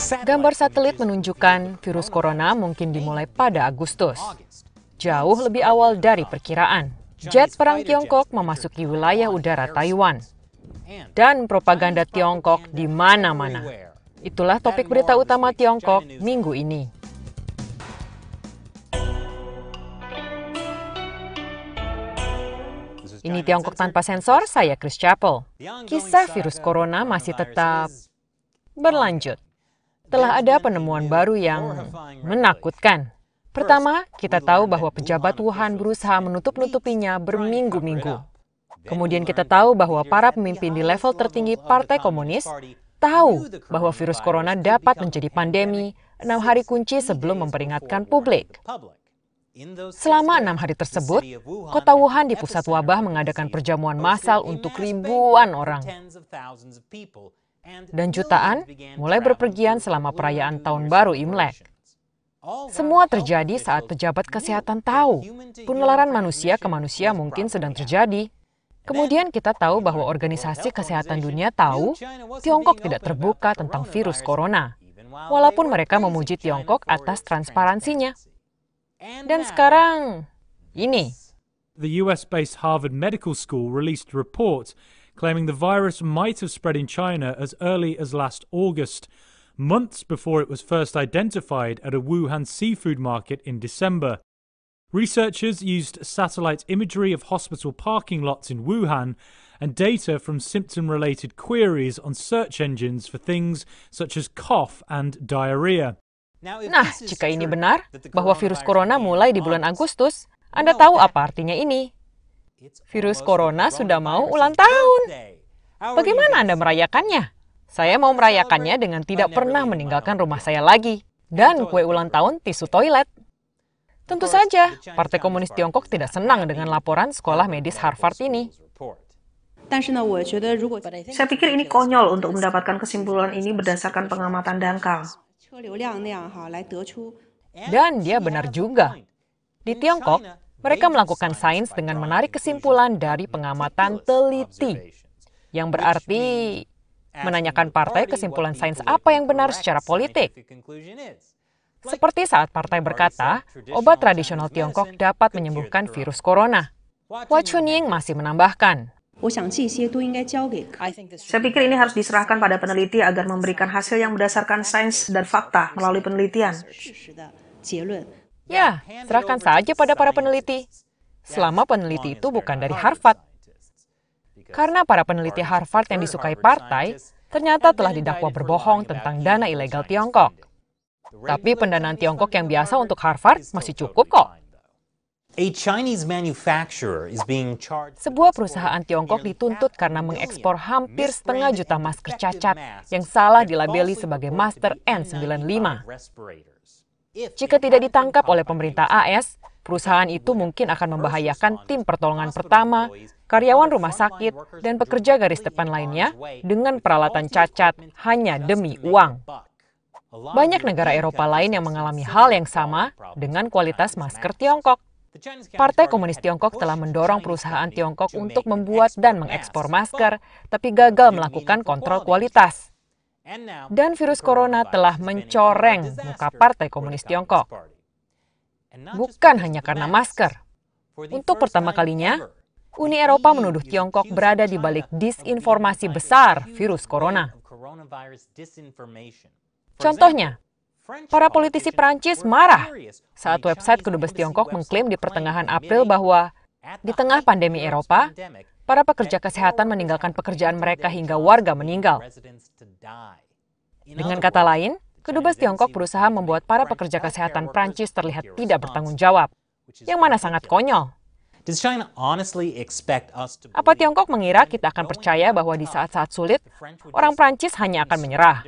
Gambar satelit menunjukkan virus corona mungkin dimulai pada Agustus. Jauh lebih awal dari perkiraan. Jet perang Tiongkok memasuki wilayah udara Taiwan. Dan propaganda Tiongkok di mana-mana. Itulah topik berita utama Tiongkok minggu ini. Ini Tiongkok tanpa sensor, saya Chris Chappell. Kisah virus corona masih tetap berlanjut. Telah ada penemuan baru yang menakutkan. Pertama, kita tahu bahwa pejabat Wuhan berusaha menutup-nutupinya berminggu-minggu. Kemudian kita tahu bahwa para pemimpin di level tertinggi Partai Komunis tahu bahwa virus corona dapat menjadi pandemi 6 hari kunci sebelum memperingatkan publik. Selama 6 hari tersebut, kota Wuhan di pusat wabah mengadakan perjamuan massal untuk ribuan orang. Dan jutaan mulai berpergian selama perayaan Tahun Baru Imlek. Semua terjadi saat pejabat kesehatan tahu penularan manusia ke manusia mungkin sedang terjadi. Kemudian kita tahu bahwa Organisasi Kesehatan Dunia tahu Tiongkok tidak terbuka tentang virus corona, walaupun mereka memuji Tiongkok atas transparansinya. Dan sekarang, ini. The US-based Harvard Medical School released a report claiming the virus might have spread in China as early as last August, months before it was first identified at a Wuhan seafood market in December. Researchers used satellite imagery of hospital parking lots in Wuhan and data from symptom-related queries on search engines for things such as cough and diarrhea. Nah, jika ini benar, bahwa virus corona mulai di bulan Agustus, Anda tahu apa artinya ini? Virus corona sudah mau ulang tahun. Bagaimana Anda merayakannya? Saya mau merayakannya dengan tidak pernah meninggalkan rumah saya lagi. Dan kue ulang tahun tisu toilet. Tentu saja, Partai Komunis Tiongkok tidak senang dengan laporan sekolah medis Harvard ini. Saya pikir ini konyol untuk mendapatkan kesimpulan ini berdasarkan pengamatan dangkal. Dan dia benar juga. Di Tiongkok, mereka melakukan sains dengan menarik kesimpulan dari pengamatan teliti. Yang berarti menanyakan partai kesimpulan sains apa yang benar secara politik. Seperti saat partai berkata, obat tradisional Tiongkok dapat menyembuhkan virus corona. Hua Chunying masih menambahkan, Saya pikir ini harus diserahkan pada peneliti agar memberikan hasil yang berdasarkan sains dan fakta melalui penelitian. ya, serahkan saja pada para peneliti. Selama peneliti itu bukan dari Harvard. Karena para peneliti Harvard yang disukai partai, ternyata telah didakwa berbohong tentang dana ilegal Tiongkok. Tapi pendanaan Tiongkok yang biasa untuk Harvard masih cukup kok. Sebuah perusahaan Tiongkok dituntut karena mengekspor hampir 1,5 juta masker cacat yang salah dilabeli sebagai Master N95. Jika tidak ditangkap oleh pemerintah AS, perusahaan itu mungkin akan membahayakan tim pertolongan pertama, karyawan rumah sakit, dan pekerja garis depan lainnya dengan peralatan cacat hanya demi uang. Banyak negara Eropa lain yang mengalami hal yang sama dengan kualitas masker Tiongkok. Partai Komunis Tiongkok telah mendorong perusahaan Tiongkok untuk membuat dan mengekspor masker, tapi gagal melakukan kontrol kualitas. Dan virus corona telah mencoreng muka Partai Komunis Tiongkok. Bukan hanya karena masker. Untuk pertama kalinya, Uni Eropa menuduh Tiongkok berada di balik disinformasi besar virus corona. Contohnya, para politisi Prancis marah saat website kedubes Tiongkok mengklaim di pertengahan April bahwa di tengah pandemi Eropa, para pekerja kesehatan meninggalkan pekerjaan mereka hingga warga meninggal. Dengan kata lain, kedubes Tiongkok berusaha membuat para pekerja kesehatan Prancis terlihat tidak bertanggung jawab, yang mana sangat konyol. Apa Tiongkok mengira kita akan percaya bahwa di saat-saat sulit, orang Prancis hanya akan menyerah?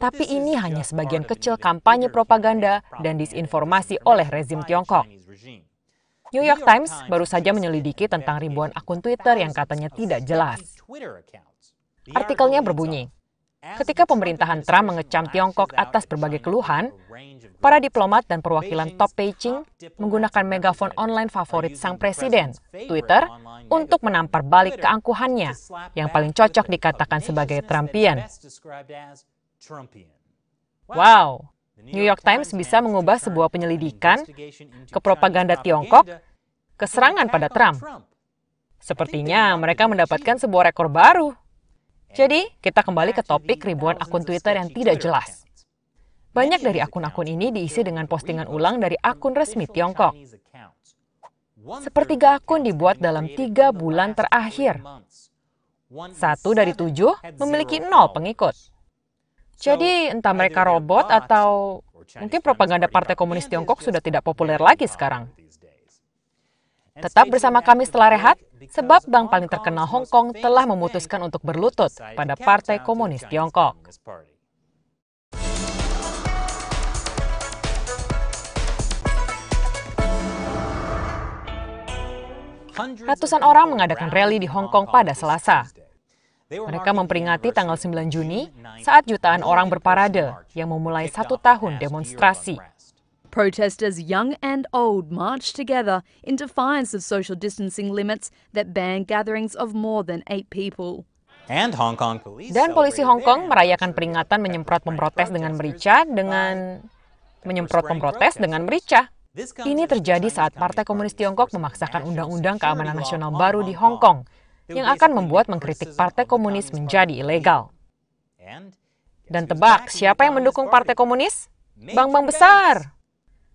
Tapi ini hanya sebagian kecil kampanye propaganda dan disinformasi oleh rezim Tiongkok. New York Times baru saja menyelidiki tentang ribuan akun Twitter yang katanya tidak jelas. Artikelnya berbunyi, ketika pemerintahan Trump mengecam Tiongkok atas berbagai keluhan, para diplomat dan perwakilan top Beijing menggunakan megafon online favorit sang presiden, Twitter, untuk menampar balik keangkuhannya, yang paling cocok dikatakan sebagai Trumpian. Wow, New York Times bisa mengubah sebuah penyelidikan ke propaganda Tiongkok ke serangan pada Trump. Sepertinya mereka mendapatkan sebuah rekor baru. Jadi, kita kembali ke topik ribuan akun Twitter yang tidak jelas. Banyak dari akun-akun ini diisi dengan postingan ulang dari akun resmi Tiongkok. Sepertiga akun dibuat dalam 3 bulan terakhir. 1 dari 7 memiliki 0 pengikut. Jadi, entah mereka robot atau mungkin propaganda Partai Komunis Tiongkok sudah tidak populer lagi sekarang. Tetap bersama kami setelah rehat, sebab bank paling terkenal Hong Kong telah memutuskan untuk berlutut pada Partai Komunis Tiongkok. Ratusan orang mengadakan rally di Hong Kong pada Selasa. Mereka memperingati tanggal 9 Juni saat jutaan orang berparade yang memulai 1 tahun demonstrasi. Protesters young and old marched together in defiance of social distancing limits that ban gatherings of more than 8 people. Dan polisi Hong Kong merayakan peringatan menyemprot pemprotes dengan merica Ini terjadi saat Partai Komunis Tiongkok memaksakan Undang-Undang Keamanan Nasional baru di Hong Kong yang akan membuat mengkritik Partai Komunis menjadi ilegal. Dan tebak, siapa yang mendukung Partai Komunis? Bank-bank besar.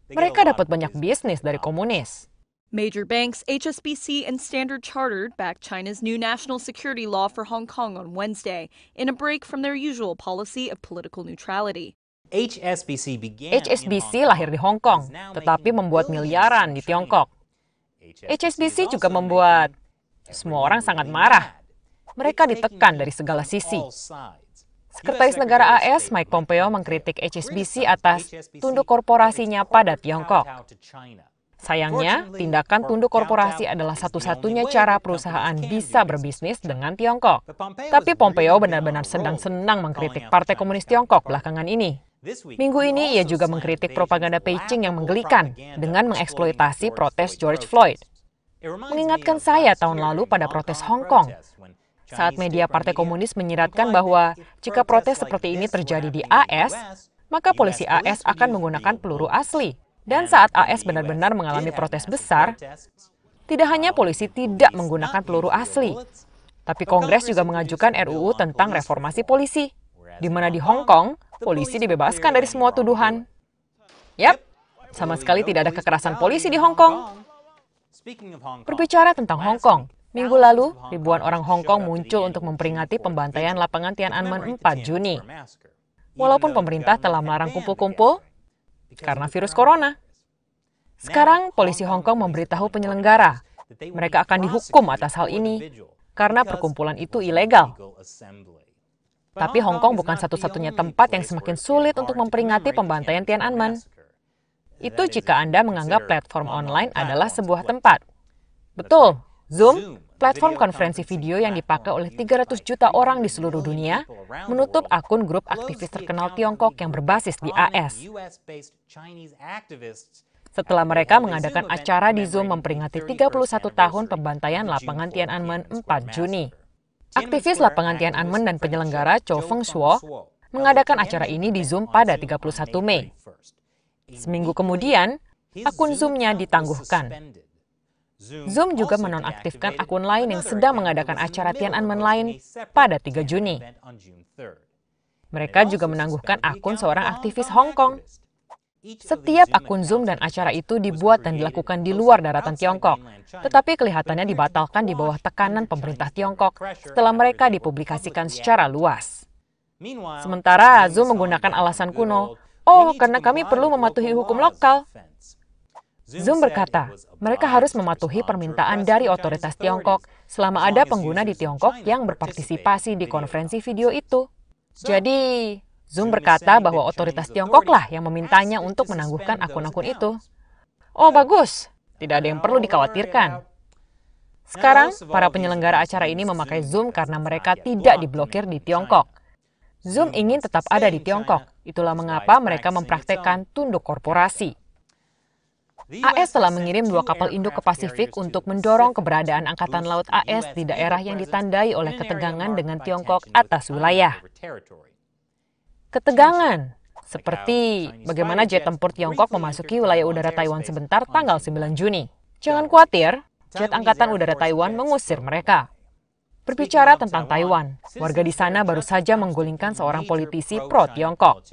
Mereka dapat banyak bisnis dari komunis. Major banks HSBC and Standard Chartered backed China's new national security law for Hong Kong on Wednesday in a break from their usual policy of political neutrality. HSBC lahir di Hong Kong, tetapi membuat miliaran di Tiongkok. HSBC juga membuat semua orang sangat marah. Mereka ditekan dari segala sisi. Sekretaris Negara AS Mike Pompeo mengkritik HSBC atas tunduk korporasinya pada Tiongkok. Sayangnya, tindakan tunduk korporasi adalah satu-satunya cara perusahaan bisa berbisnis dengan Tiongkok. Tapi Pompeo benar-benar sedang-senang mengkritik Partai Komunis Tiongkok belakangan ini. Minggu ini ia juga mengkritik propaganda Beijing yang menggelikan dengan mengeksploitasi protes George Floyd. Mengingatkan saya tahun lalu pada protes Hong Kong, saat media Partai Komunis menyiratkan bahwa jika protes seperti ini terjadi di AS, maka polisi AS akan menggunakan peluru asli. Dan saat AS benar-benar mengalami protes besar, tidak hanya polisi tidak menggunakan peluru asli, tapi Kongres juga mengajukan RUU tentang reformasi polisi, di mana di Hong Kong, polisi dibebaskan dari semua tuduhan. Yap, sama sekali tidak ada kekerasan polisi di Hong Kong. Berbicara tentang Hong Kong, minggu lalu, ribuan orang Hong Kong muncul untuk memperingati pembantaian lapangan Tiananmen 4 Juni. Walaupun pemerintah telah melarang kumpul-kumpul karena virus corona. Sekarang, polisi Hong Kong memberitahu penyelenggara, mereka akan dihukum atas hal ini karena perkumpulan itu ilegal. Tapi Hong Kong bukan satu-satunya tempat yang semakin sulit untuk memperingati pembantaian Tiananmen. Itu jika Anda menganggap platform online adalah sebuah tempat. Betul, Zoom, platform konferensi video yang dipakai oleh 300 juta orang di seluruh dunia, menutup akun grup aktivis terkenal Tiongkok yang berbasis di AS. Setelah mereka mengadakan acara di Zoom memperingati 31 tahun pembantaian lapangan Tiananmen 4 Juni. Aktivis lapangan Tiananmen dan penyelenggara Chow Feng Shuo mengadakan acara ini di Zoom pada 31 Mei. Seminggu kemudian, akun Zoom-nya ditangguhkan. Zoom juga menonaktifkan akun lain yang sedang mengadakan acara Tiananmen lain pada 3 Juni. Mereka juga menangguhkan akun seorang aktivis Hong Kong. Setiap akun Zoom dan acara itu dibuat dan dilakukan di luar daratan Tiongkok, tetapi kelihatannya dibatalkan di bawah tekanan pemerintah Tiongkok setelah mereka dipublikasikan secara luas. Sementara Zoom menggunakan alasan kuno, karena kami perlu mematuhi hukum lokal. Zoom berkata, mereka harus mematuhi permintaan dari otoritas Tiongkok selama ada pengguna di Tiongkok yang berpartisipasi di konferensi video itu. Jadi, Zoom berkata bahwa otoritas Tiongkoklah yang memintanya untuk menangguhkan akun-akun itu. Oh, bagus. Tidak ada yang perlu dikhawatirkan. Sekarang, para penyelenggara acara ini memakai Zoom karena mereka tidak diblokir di Tiongkok. Zoom ingin tetap ada di Tiongkok. Itulah mengapa mereka mempraktekkan tunduk korporasi. AS telah mengirim 2 kapal induk ke Pasifik untuk mendorong keberadaan Angkatan Laut AS di daerah yang ditandai oleh ketegangan dengan Tiongkok atas wilayah. ketegangan, seperti bagaimana jet tempur Tiongkok memasuki wilayah udara Taiwan sebentar tanggal 9 Juni. Jangan khawatir, jet Angkatan Udara Taiwan mengusir mereka. Berbicara tentang Taiwan, warga di sana baru saja menggulingkan seorang politisi pro-Tiongkok.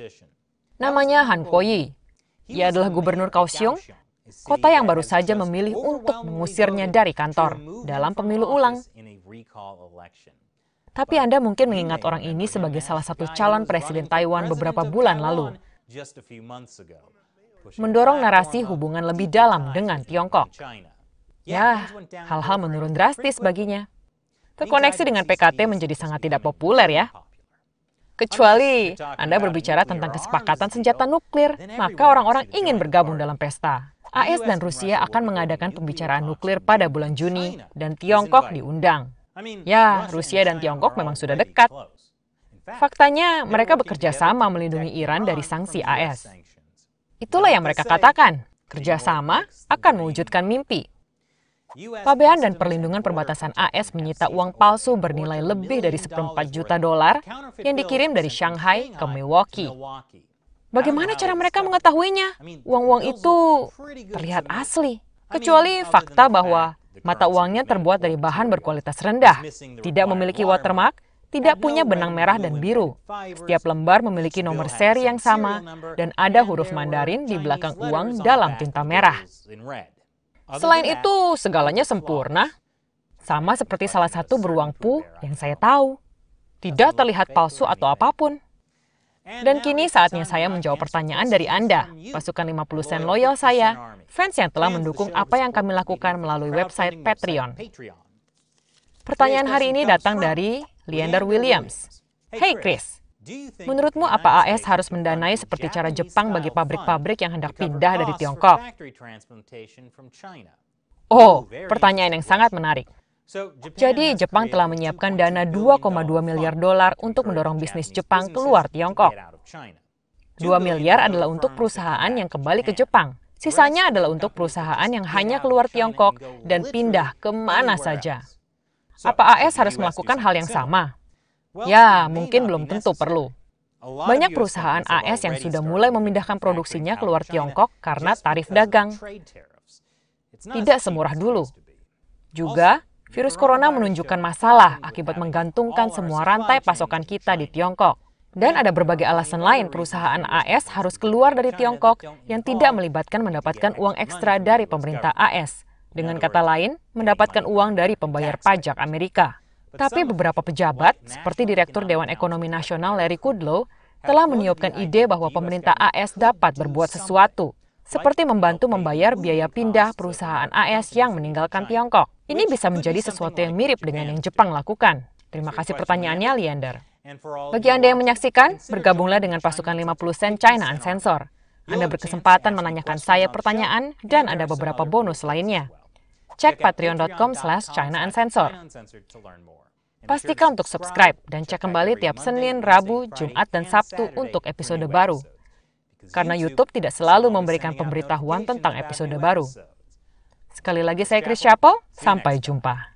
Namanya Han Kuo-yi. Ia adalah gubernur Kaohsiung, kota yang baru saja memilih untuk mengusirnya dari kantor dalam pemilu ulang. Tapi Anda mungkin mengingat orang ini sebagai salah satu calon presiden Taiwan beberapa bulan lalu. Mendorong narasi hubungan lebih dalam dengan Tiongkok. Ya, hal-hal menurun drastis baginya. Terkoneksi dengan PKT menjadi sangat tidak populer ya. Kecuali Anda berbicara tentang kesepakatan senjata nuklir, maka orang-orang ingin bergabung dalam pesta. AS dan Rusia akan mengadakan pembicaraan nuklir pada bulan Juni, dan Tiongkok diundang. Ya, Rusia dan Tiongkok memang sudah dekat. Faktanya, mereka bekerja sama melindungi Iran dari sanksi AS. Itulah yang mereka katakan, kerjasama akan mewujudkan mimpi. Pabean dan Perlindungan Perbatasan AS menyita uang palsu bernilai lebih dari $1,4 juta yang dikirim dari Shanghai ke Milwaukee. Bagaimana cara mereka mengetahuinya? Uang-uang itu terlihat asli, kecuali fakta bahwa mata uangnya terbuat dari bahan berkualitas rendah, tidak memiliki watermark, tidak punya benang merah dan biru. Setiap lembar memiliki nomor seri yang sama, dan ada huruf Mandarin di belakang uang dalam tinta merah. Selain itu, segalanya sempurna. Sama seperti salah satu beruang Pu yang saya tahu. Tidak terlihat palsu atau apapun. Dan kini saatnya saya menjawab pertanyaan dari Anda, pasukan 50 sen loyal saya, fans yang telah mendukung apa yang kami lakukan melalui website Patreon. Pertanyaan hari ini datang dari Leander Williams. Hey Chris, menurutmu apa AS harus mendanai seperti cara Jepang bagi pabrik-pabrik yang hendak pindah dari Tiongkok? Oh, pertanyaan yang sangat menarik. Jadi, Jepang telah menyiapkan dana $2,2 miliar untuk mendorong bisnis Jepang keluar Tiongkok. 2 miliar adalah untuk perusahaan yang kembali ke Jepang. Sisanya adalah untuk perusahaan yang hanya keluar Tiongkok dan pindah kemana saja. Apa AS harus melakukan hal yang sama? Ya, mungkin belum tentu perlu. Banyak perusahaan AS yang sudah mulai memindahkan produksinya keluar Tiongkok karena tarif dagang. Tidak semurah dulu. Juga, virus corona menunjukkan masalah akibat menggantungkan semua rantai pasokan kita di Tiongkok. Dan ada berbagai alasan lain perusahaan AS harus keluar dari Tiongkok yang tidak melibatkan mendapatkan uang ekstra dari pemerintah AS. Dengan kata lain, mendapatkan uang dari pembayar pajak Amerika. Tapi beberapa pejabat, seperti Direktur Dewan Ekonomi Nasional Larry Kudlow, telah meniupkan ide bahwa pemerintah AS dapat berbuat sesuatu, seperti membantu membayar biaya pindah perusahaan AS yang meninggalkan Tiongkok. Ini bisa menjadi sesuatu yang mirip dengan yang Jepang lakukan. Terima kasih pertanyaannya, Leander. Bagi Anda yang menyaksikan, bergabunglah dengan pasukan 50 sen China Uncensored. Anda berkesempatan menanyakan saya pertanyaan dan ada beberapa bonus lainnya. Cek patreon.com/China Uncensored. Pastikan untuk subscribe dan cek kembali tiap Senin, Rabu, Jumat, dan Sabtu untuk episode baru. Karena YouTube tidak selalu memberikan pemberitahuan tentang episode baru. Sekali lagi saya Chris Chappell, sampai jumpa.